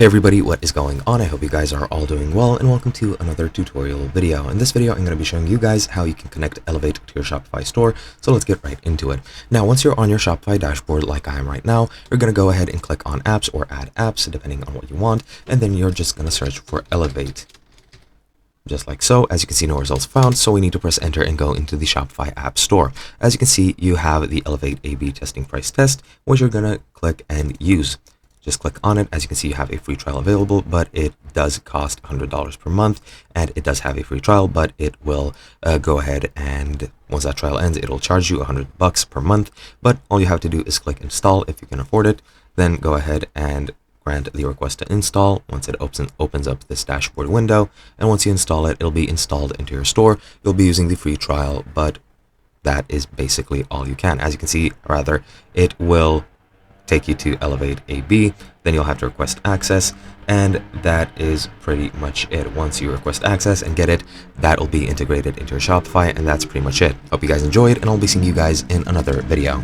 Hey everybody, what is going on? I hope you guys are all doing well, and welcome to another tutorial video. In this video, I'm going to be showing you guys how you can connect Elevate to your Shopify store, so let's get right into it. Now, once you're on your Shopify dashboard like I am right now, you're going to go ahead and click on Apps or Add Apps, depending on what you want, and then you're just going to search for Elevate. Just like so. As you can see, no results found, so we need to press enter and go into the Shopify app store. As you can see, you have the Elevate A/B testing price test, which you're going to click and use. Just click on it. As you can see, you have a free trial available, but it does cost $100 per month, and it does have a free trial, but it will go ahead and once that trial ends, it'll charge you $100 per month. But all you have to do is click install if you can afford it. Then go ahead and grant the request to install once it opens up this dashboard window. And once you install it, it'll be installed into your store. You'll be using the free trial, but that is basically all you can. As you can see, rather, it will take you to Elevate A/B, then you'll have to request access, and that is pretty much it. Once you request access and get it, that'll be integrated into your Shopify, and that's pretty much it. Hope you guys enjoyed, and I'll be seeing you guys in another video.